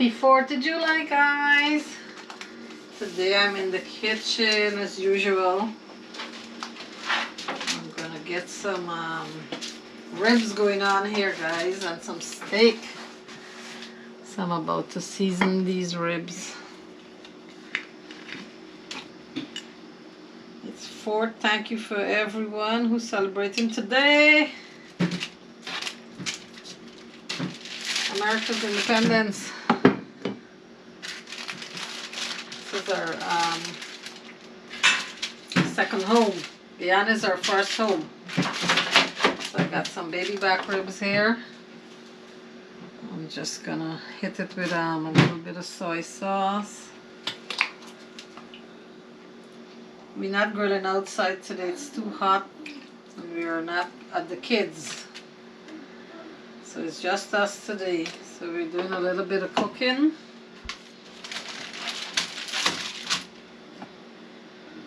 Happy 4th of July, guys! Today I'm in the kitchen as usual. I'm gonna get some ribs going on here, guys, and some steak. So I'm about to season these ribs. It's 4th. Thank you for everyone who's celebrating today. America's independence. This is our second home. Guyana is our first home. So I got some baby back ribs here. I'm just gonna hit it with a little bit of soy sauce. We're not grilling outside today, it's too hot. And we are not at the kids. So it's just us today. So we're doing a little bit of cooking.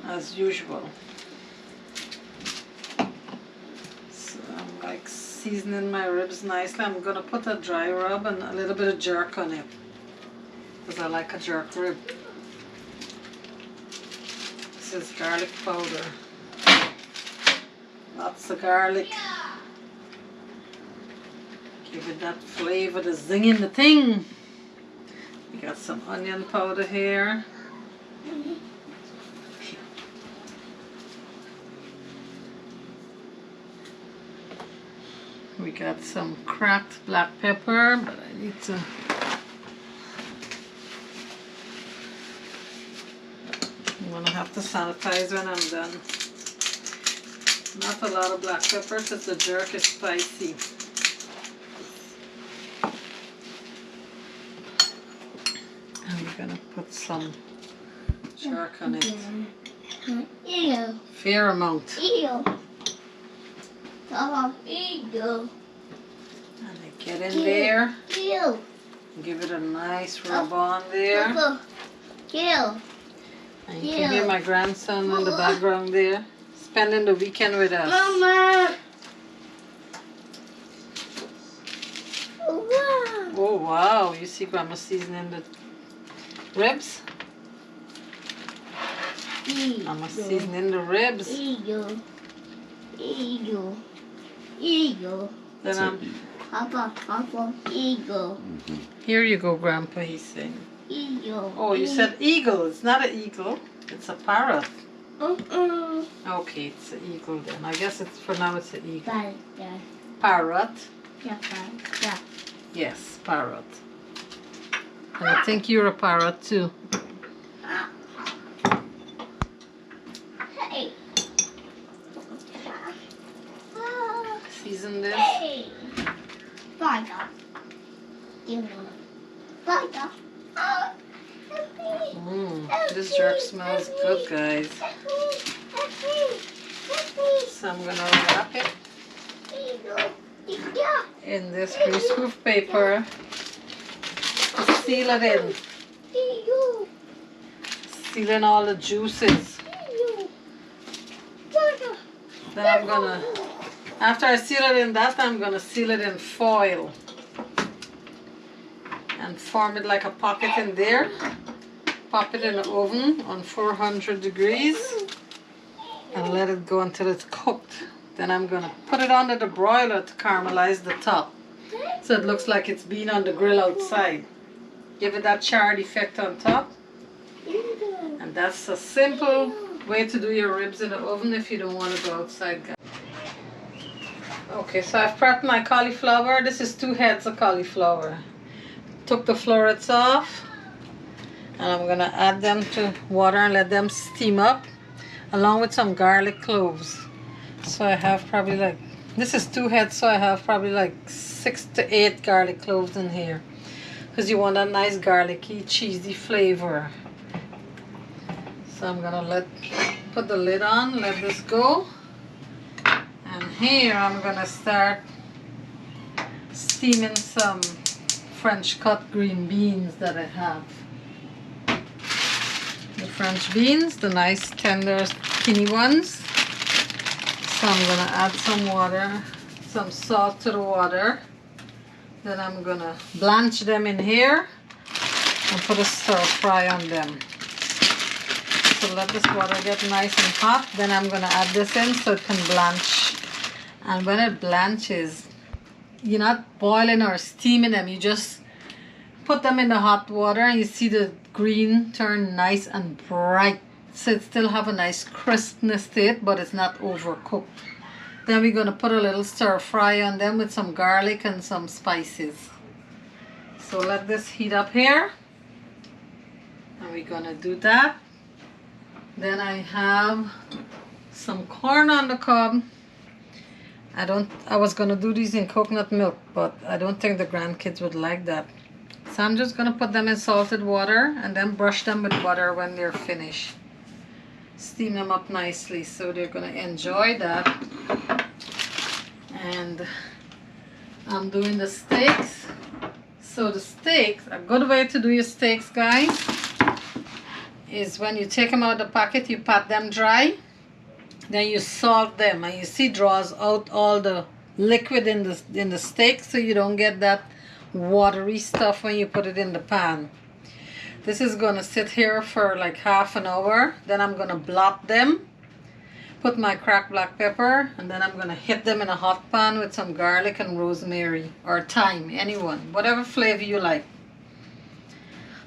As usual. So I'm like seasoning my ribs nicely. I'm going to put a dry rub and a little bit of jerk on it. Because I like a jerk rib. This is garlic powder. Lots of garlic. Give it that flavor, the zing in the thing. We got some onion powder here. We got some cracked black pepper, but I need to... I'm gonna have to sanitize when I'm done. Not a lot of black pepper because the jerk is spicy. I'm gonna put some jerk on it. Ew. Fair amount. Ew. Ew. And I get in there. Ew. Give it a nice rub on there. Ew. And you can hear my grandson in the background there, spending the weekend with us. Mama. Oh wow, you see Grandma seasoning the ribs? Grandma seasoning the ribs. Ew. Ew. Ew. Then I'm... Papa, eagle. Here you go, Grandpa, he's saying. Eagle. Oh, you said eagle. It's not an eagle. It's a parrot. Okay, it's an eagle then. I guess it's for now it's an eagle. Parrot. Yeah. Yes, parrot. And I think you're a parrot too. Hey. Season this. Hey. Bye. This jerk smells good, guys. So I'm gonna wrap it in this greaseproof paper to seal it in. Seal in all the juices. Then I'm gonna, after I seal it in that, I'm gonna seal it in foil and form it like a pocket in there. Pop it in the oven on 400 degrees and let it go until it's cooked. Then I'm gonna put it under the broiler to caramelize the top, so it looks like it's been on the grill outside. Give it that charred effect on top. And that's a simple way to do your ribs in the oven if you don't want to go outside, guys. Okay, so I've prepped my cauliflower. This is 2 heads of cauliflower. Took the florets off. And I'm going to add them to water and let them steam up, along with some garlic cloves. So I have probably like, this is 2 heads, so I have probably like 6 to 8 garlic cloves in here. Because you want a nice garlicky, cheesy flavor. So I'm going to put the lid on, let this go. And here I'm going to start steaming some French cut green beans that I have. The French beans, the nice tender skinny ones. So I'm going to add some water, some salt to the water. Then I'm going to blanch them in here and put a stir fry on them. So let this water get nice and hot. Then I'm going to add this in so it can blanch. And when it blanches, you're not boiling or steaming them. You just put them in the hot water and you see the green turn nice and bright. So it still have a nice crispness to it, but it's not overcooked. Then we're going to put a little stir fry on them with some garlic and some spices. So let this heat up here. And we're going to do that. Then I have some corn on the cob. I was going to do these in coconut milk, but I don't think the grandkids would like that. So I'm just going to put them in salted water and then brush them with butter when they're finished. Steam them up nicely, so they're going to enjoy that. And I'm doing the steaks. So the steaks, a good way to do your steaks, guys, is when you take them out of the packet, you pat them dry. Then you salt them, and you see draws out all the liquid in the steak, so you don't get that watery stuff when you put it in the pan. This is going to sit here for like half an hour. Then I'm going to blot them, put my cracked black pepper, and then I'm going to hit them in a hot pan with some garlic and rosemary or thyme, anyone, whatever flavor you like.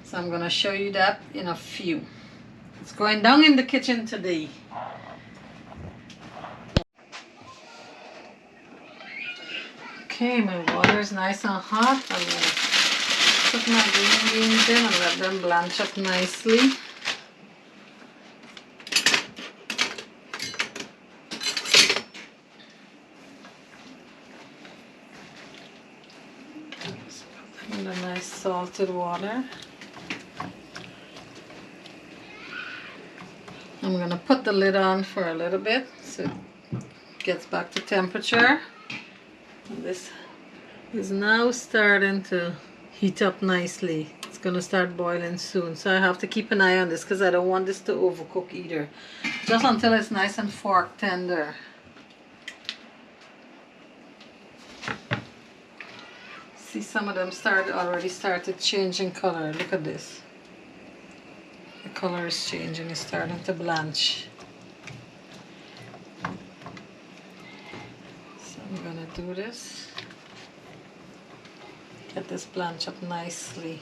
So I'm going to show you that in a few. It's going down in the kitchen today. Okay, my water is nice and hot. I'm going to put my green beans in and let them blanch up nicely. Just put them in the nice salted water. I'm going to put the lid on for a little bit so it gets back to temperature. And this is now starting to heat up nicely. It's going to start boiling soon. So I have to keep an eye on this because I don't want this to overcook either. Just until it's nice and fork tender. See, some of them already started changing color. Look at this. The color is changing. It's starting to blanch. So I'm going to do this. Get this blanch up nicely.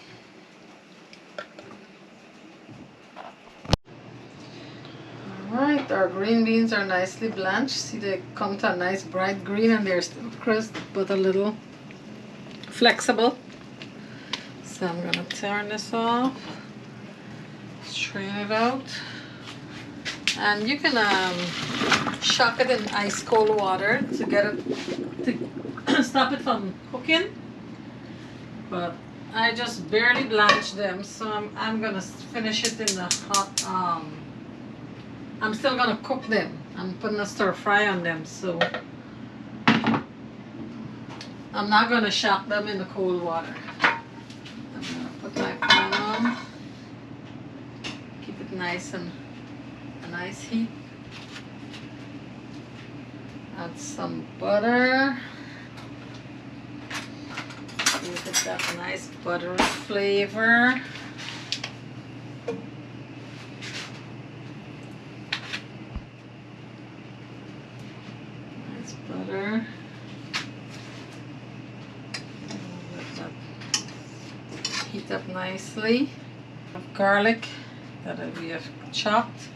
Alright, our green beans are nicely blanched. See, they come to a nice bright green and they're still crisp but a little flexible. So I'm going to turn this off, strain it out, and you can shock it in ice cold water to get it to stop it from cooking. But I just barely blanched them, so I'm gonna finish it in the hot. I'm still gonna cook them. I'm putting a stir fry on them, so I'm not gonna shock them in the cold water. I'm gonna put my pan on, keep it nice and a nice heat. Add some butter. Give it that nice buttery flavor. Nice butter. Let that heat up nicely. Garlic that we have chopped,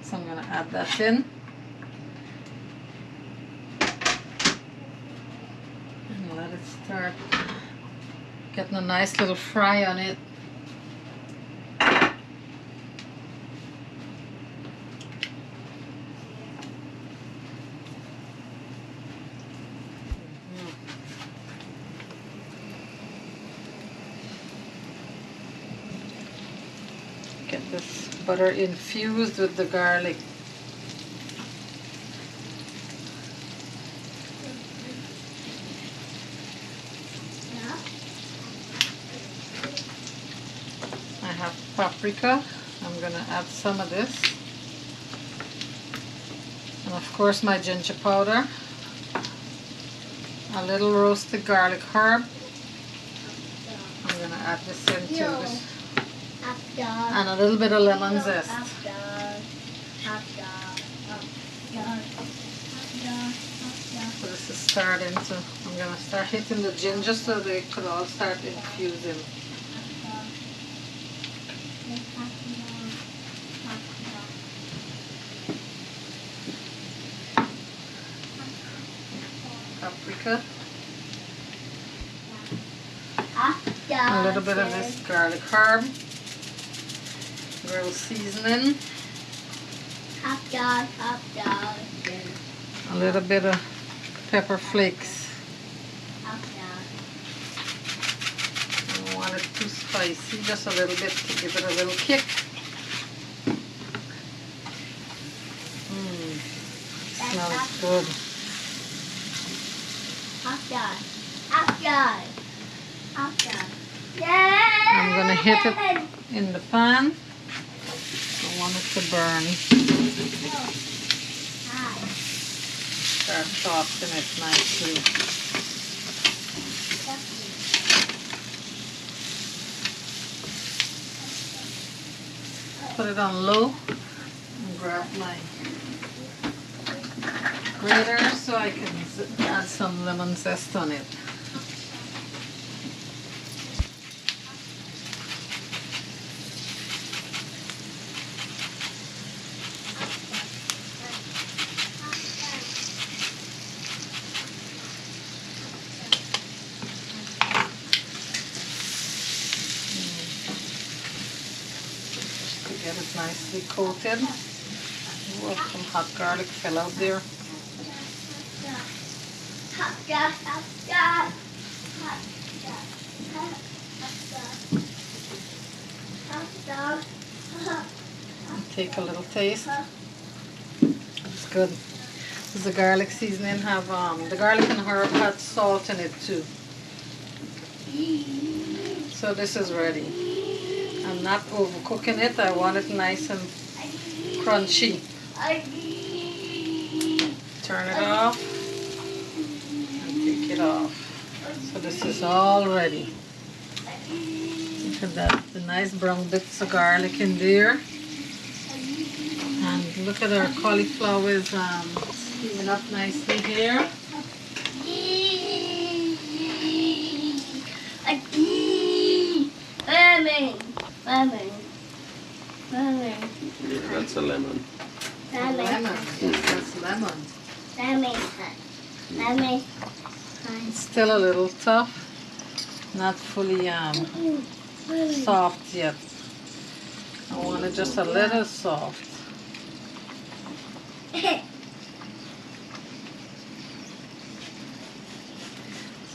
so I'm going to add that in. And let it start getting a nice little fry on it. Get this butter infused with the garlic. Paprika. I'm going to add some of this, and of course my ginger powder, a little roasted garlic herb. I'm going to add this into this and a little bit of lemon zest. So this is starting to, I'm going to start hitting the ginger so they could all start infusing. Paprika. A little bit of this garlic herb. Grilled seasoning. A little bit of pepper flakes. I don't want it too spicy, just a little bit to give it a little kick. Smells good. I'm going to hit it in the pan. I want it to burn. Start softening it nicely. Put it on low and grab my grater so I can add some lemon zest on it. Get it nicely coated. Ooh, some hot garlic fell out there. Take a little taste. It's good. This is the garlic seasoning. Have the garlic and herb had salt in it too. So this is ready. I'm not overcooking it. I want it nice and crunchy. Turn it off and take it off. So this is all ready. Look at that, the nice brown bits of garlic in there. And look at our cauliflower is steaming up nicely here. That's a lemon. Lemon. Yes, that's lemon. It's still a little tough. Not fully soft yet. I want it just a little soft.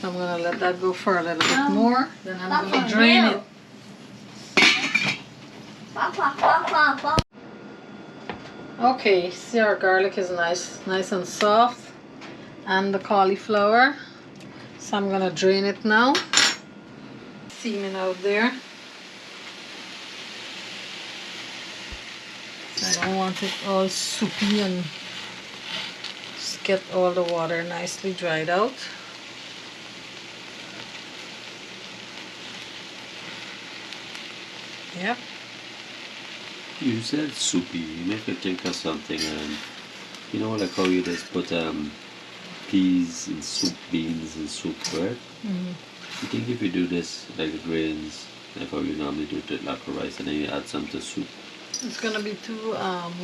So I'm going to let that go for a little bit more. Then I'm going to drain it. Okay, see our garlic is nice and soft, and the cauliflower. So I'm gonna drain it now. Steaming out there. I don't want it all soupy, and just get all the water nicely dried out. Yep. You said soupy. You make me think of something. You know, like how you just put peas in soup, beans in soup, right? Mm-hmm. You think if you do this, like the grains, like how you normally do it like rice, and then you add some to soup, it's gonna be too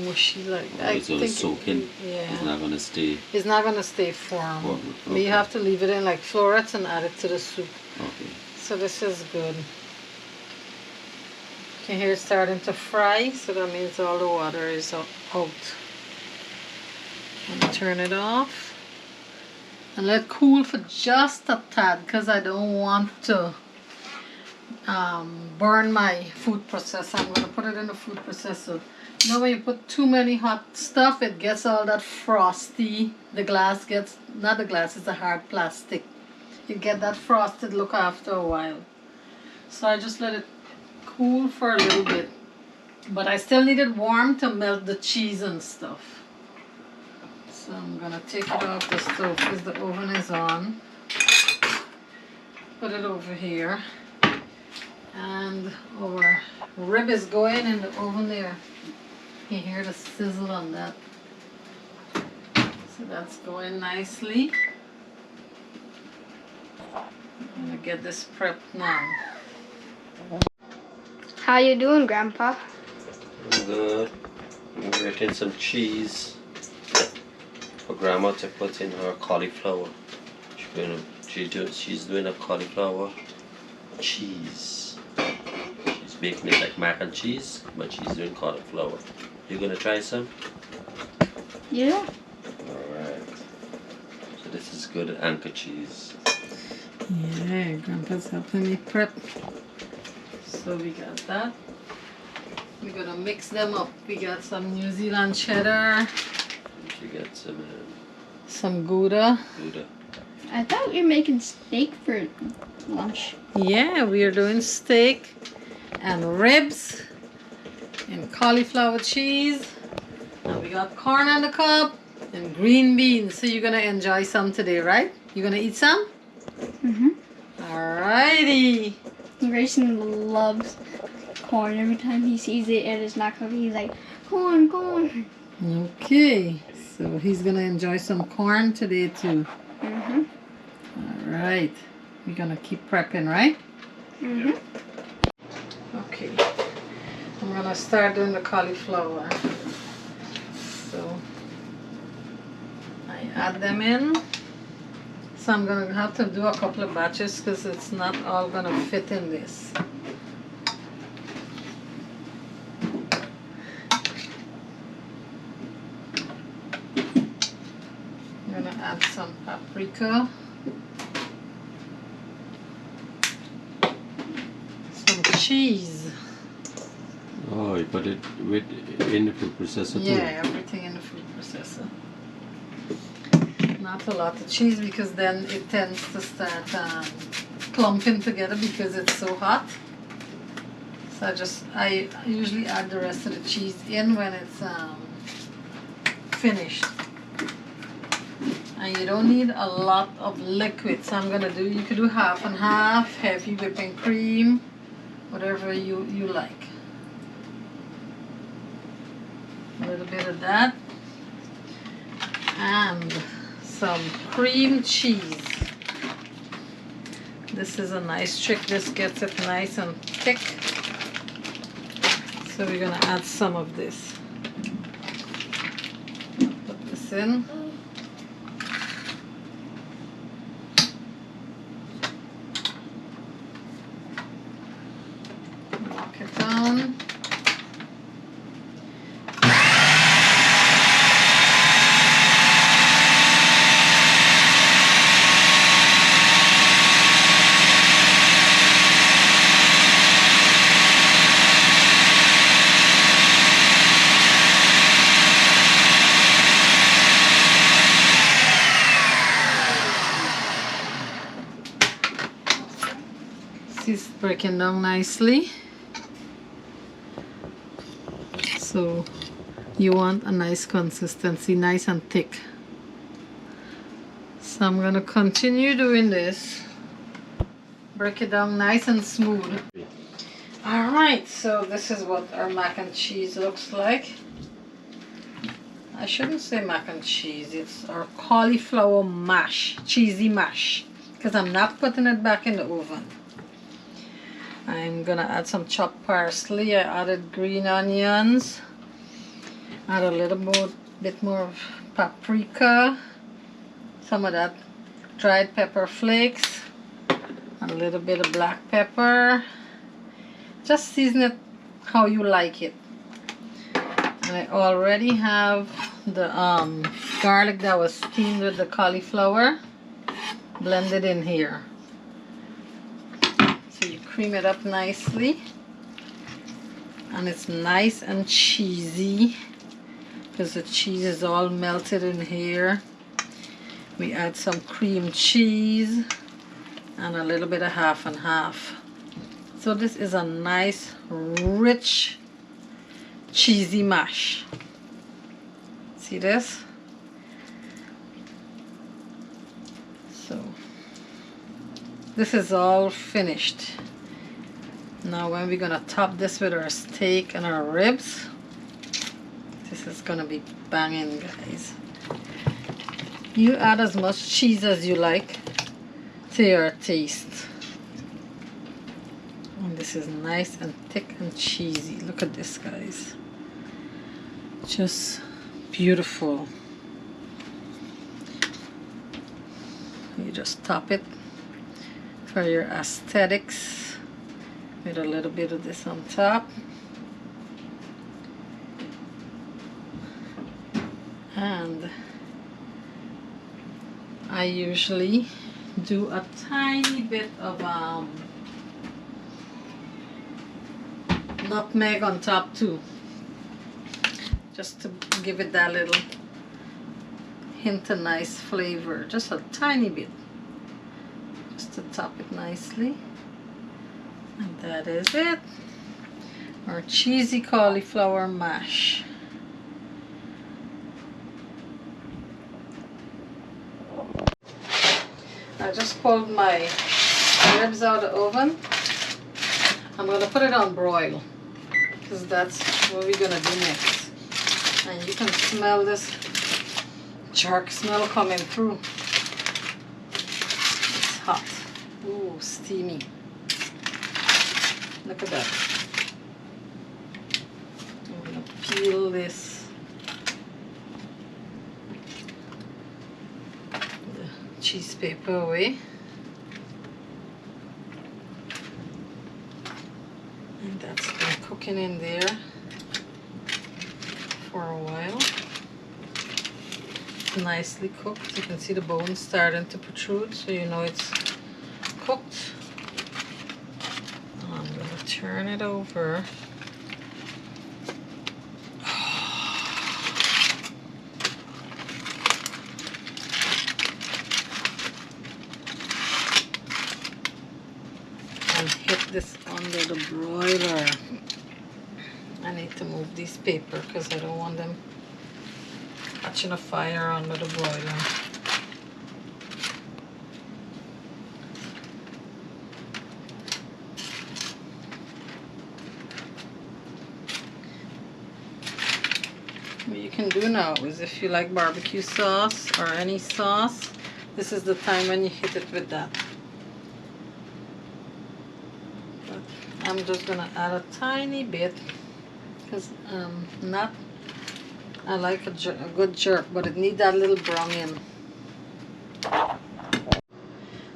mushy. Like it's gonna soak in. Yeah. It's not gonna stay. It's not gonna stay firm. Okay. But you have to leave it in like florets and add it to the soup. Okay. So this is good. You can hear it starting to fry, so that means all the water is out. I'm gonna turn it off and let it cool for just a tad, because I don't want to burn my food processor. I'm gonna put it in the food processor. You know, when you put too many hot stuff, it gets all that frosty. The glass gets, not the glass, it's the hard plastic. You get that frosted look after a while. So I just let it cool for a little bit, but I still need it warm to melt the cheese and stuff. So I'm gonna take it off the stove because the oven is on. Put it over here, And our rib is going in the oven there. You hear the sizzle on that. So that's going nicely. I'm gonna get this prepped now. How you doing, Grandpa? Good. I'm grating some cheese for Grandma to put in her cauliflower. She's doing a cauliflower cheese. She's making it like mac and cheese, but she's doing cauliflower. You gonna try some? Yeah. Alright. So this is good anchor cheese. Yeah, Grandpa's helping me prep. So we got that. We're gonna mix them up. We got some New Zealand cheddar, She got some Gouda. Gouda. I thought we were making steak for lunch. Yeah, we are doing steak and ribs and cauliflower cheese. And we got corn on the cob and green beans. So you're gonna enjoy some today, right? You gonna eat some? Mm-hmm. Alrighty. Grayson loves corn. Every time he sees it and it's not cooking, he's like, corn, corn. Okay, so he's gonna enjoy some corn today too. Mm-hmm. Alright, we're gonna keep prepping, right? Mm-hmm. Okay, I'm gonna start doing the cauliflower. So I add them in. So I'm gonna have to do a couple of batches because it's not all gonna fit in this. I'm gonna add some paprika, some cheese. Oh, you put it in the food processor too? Yeah, everything in the food processor. Not a lot of cheese because then it tends to start clumping together because it's so hot. So I usually add the rest of the cheese in when it's finished. And you don't need a lot of liquid. So you could do half and half, heavy whipping cream, whatever you like. A little bit of that. And some cream cheese. This is a nice trick. This gets it nice and thick. So we're gonna add some of this. Put this in. Knock it down. It's breaking down nicely. So you want a nice consistency, nice and thick. So I'm gonna continue doing this. Break it down nice and smooth. Alright, so this is what our mac and cheese looks like. I shouldn't say mac and cheese, it's our cauliflower mash, cheesy mash. Because I'm not putting it back in the oven. I'm gonna add some chopped parsley. I added green onions. Add a little bit more of paprika. Some of that dried pepper flakes. And a little bit of black pepper. Just season it how you like it. And I already have the garlic that was steamed with the cauliflower blended in here. So you cream it up nicely. And it's nice and cheesy because the cheese is all melted in here. We add some cream cheese and a little bit of half and half. So this is a nice, rich, cheesy mash. See this? So this is all finished. Now when we're gonna top this with our steak and our ribs, this is gonna be banging, guys. You add as much cheese as you like to your taste. And this is nice and thick and cheesy. Look at this, guys. Just beautiful. You just top it for your aesthetics with a little bit of this on top. And I usually do a tiny bit of nutmeg on top too, just to give it that little hint of nice flavor, just a tiny bit, just to top it nicely. And that is it, our cheesy cauliflower mash. I just pulled my ribs out of the oven. I'm going to put it on broil, because that's what we're going to do next. And you can smell this jerk smell coming through. It's hot. Ooh, steamy. Look at that. I'm going to peel this cheese paper away. And that's been cooking in there for a while. It's nicely cooked. You can see the bones starting to protrude, so you know it's cooked. I'm going to turn it over. Hit this under the broiler. I need to move these paper because I don't want them catching a fire under the broiler. What you can do now is, if you like barbecue sauce or any sauce, this is the time when you hit it with that. I'm just gonna add a tiny bit, because I like a good jerk, but it needs that little brown in.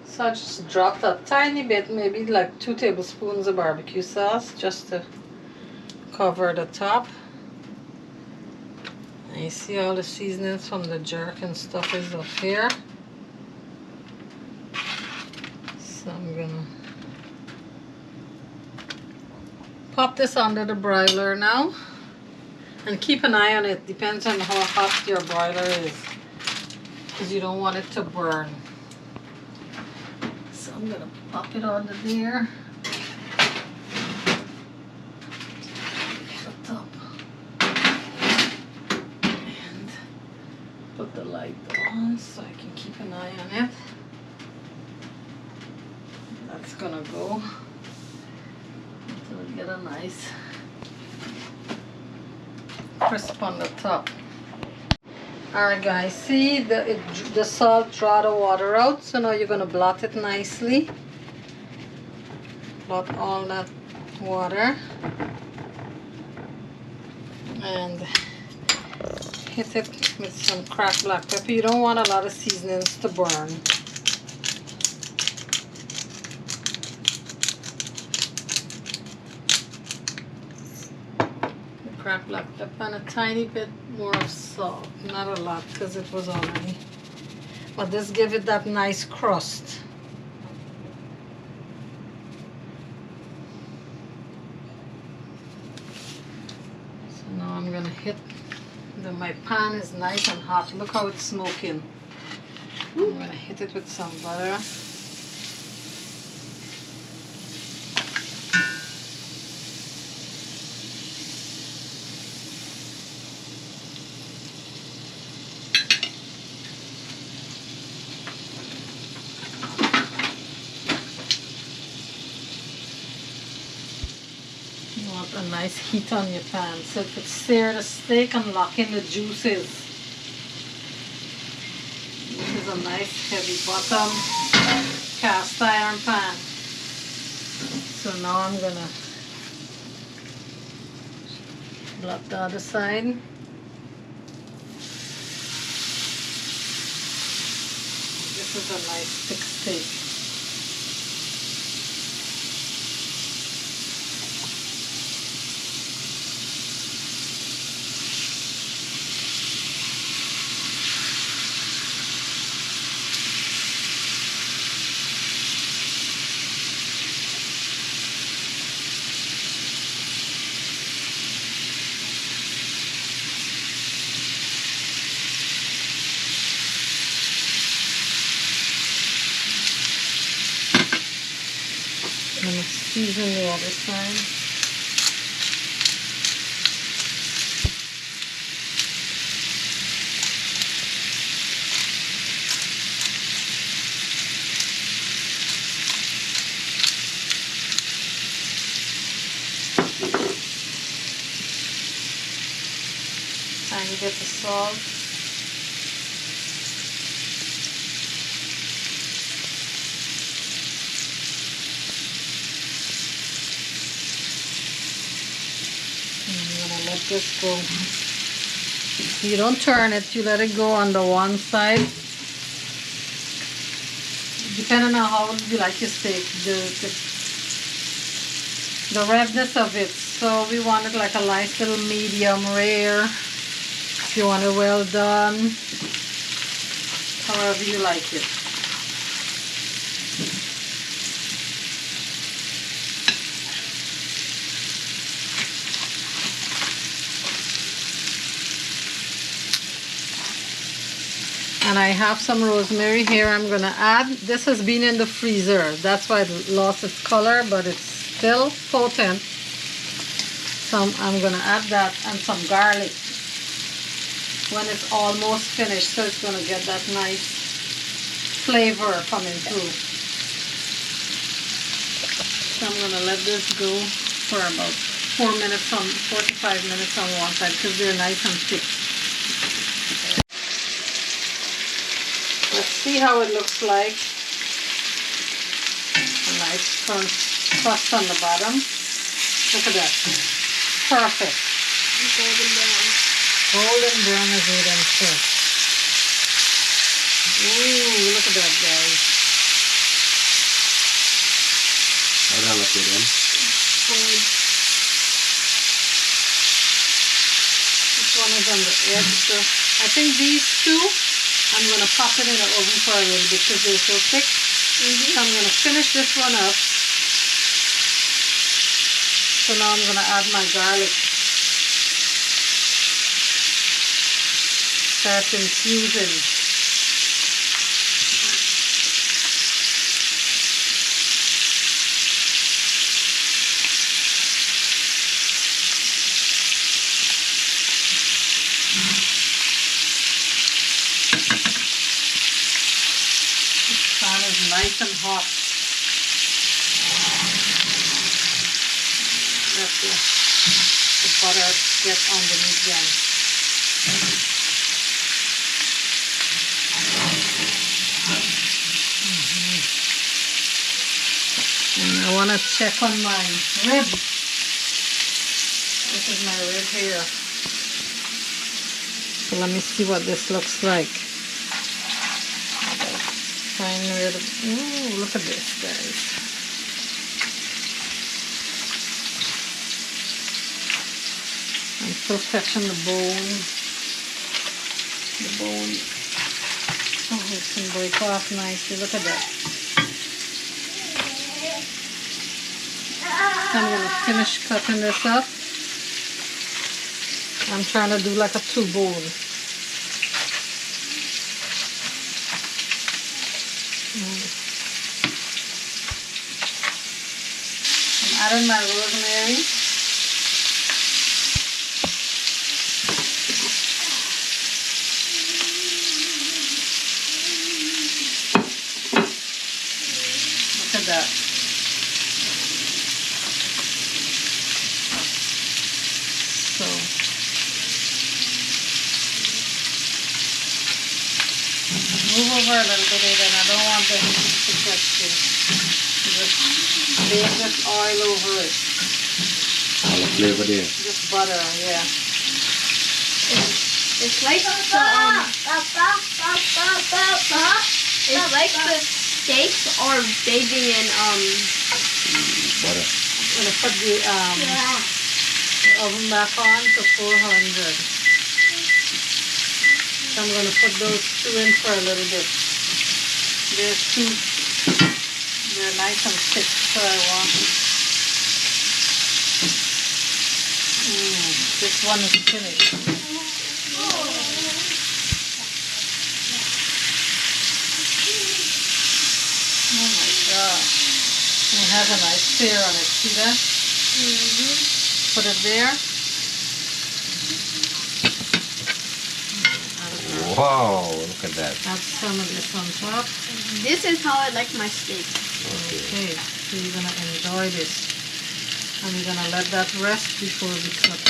So I just dropped a tiny bit, maybe like 2 tablespoons of barbecue sauce, just to cover the top. And you see all the seasonings from the jerk and stuff is up here. So I'm gonna pop this under the broiler now, and keep an eye on it. Depends on how hot your broiler is, because you don't want it to burn. So I'm gonna pop it under there. The top. And put the light on so I can keep an eye on it. That's gonna go. Get a nice crisp on the top. Alright guys, see the salt draw the water out, so now you're going to blot it nicely. Blot all that water and hit it with some cracked black pepper. You don't want a lot of seasonings to burn. Cracked black pepper and a tiny bit more of salt. Not a lot, because it was already. But this gives it that nice crust. So now I'm gonna hit. My pan is nice and hot. Look how it's smoking. I'm gonna hit it with some butter. want a nice heat on your pan so it could sear the steak and lock in the juices. This is a nice heavy bottom cast iron pan. So now I'm gonna block the other side. This is a nice thick steak. I'm going to season the other side. And you get the salt. Let this go. You don't turn it, you let it go on the one side. Depending on how you like your steak, the redness of it. So we want it like a nice little medium rare. If you want it well done, however you like it. And I have some rosemary here I'm going to add. This has been in the freezer. That's why it lost its color, but it's still potent. So I'm going to add that and some garlic when it's almost finished. So it's going to get that nice flavor coming through. So I'm going to let this go for about 45 minutes on one side because they're nice and thick. Let's see how it looks like. A nice crust on the bottom. Look at that. Perfect. Golden brown. Golden brown as we done first. Ooh, look at that, guys. How do I look it in? Good. This one is on the edge. So I think these two, I'm going to pop it in the oven for a little bit because they're so thick. So I'm going to finish this one up. So now I'm going to add my garlic. Start infusing. Pan is nice and hot. Let the butter get underneath them. And I want to check on my rib. This is my rib here. So let me see what this looks like. Ooh, look at this, guys. I'm still catching the bone. Oh, it can break off nicely. Look at that. I'm going to finish cutting this up. I'm trying to do like a 2-bone. I'm adding my rosemary. Look at that. over a little bit, and I don't want the heat to catch you. Just lay this oil over it. All the flavor there. Just butter, yeah. It's like the steaks are baking in Butter. I'm gonna put the oven back on to 400. So I'm gonna put those two in for a little bit. They're nice and thick, so I want. This one is finished. Oh my god. It has a nice sear on it, see that? Put it there. Wow, look at that. Add some of this on top. This is how I like my steak. Okay, so you're gonna enjoy this. And we're gonna let that rest before we cut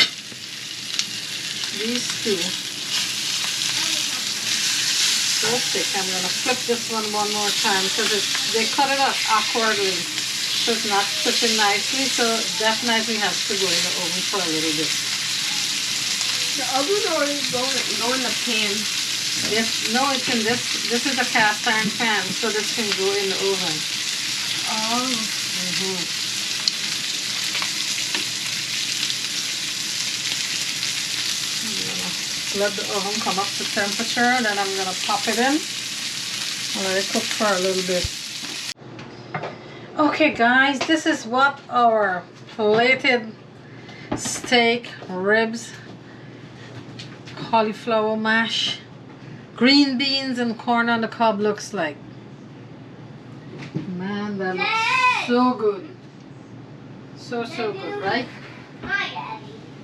these two. So thick. I'm gonna flip this one more time because they cut it up awkwardly. So it's not flipping nicely, so definitely has to go in the oven for a little bit. The oven or go in the pan? Yes, no, it's in this. This is a cast iron pan, so this can go in the oven. Oh. Let the oven come up to temperature, then I'm gonna pop it in and let it cook for a little bit. Okay guys, this is what our plated steak, ribs, cauliflower mash, green beans and corn on the cob looks like. Man, that looks so good. So good, right?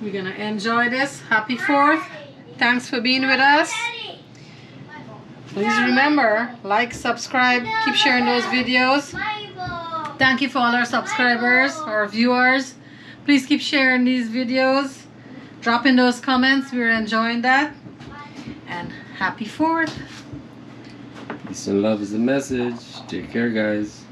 We're gonna enjoy this. Happy 4th. Thanks for being with us. Please remember, like, subscribe, keep sharing those videos. Thank you for all our subscribers, our viewers. Please keep sharing these videos. Drop in those comments. We're enjoying that. And happy 4th. Peace and love is the message. Take care, guys.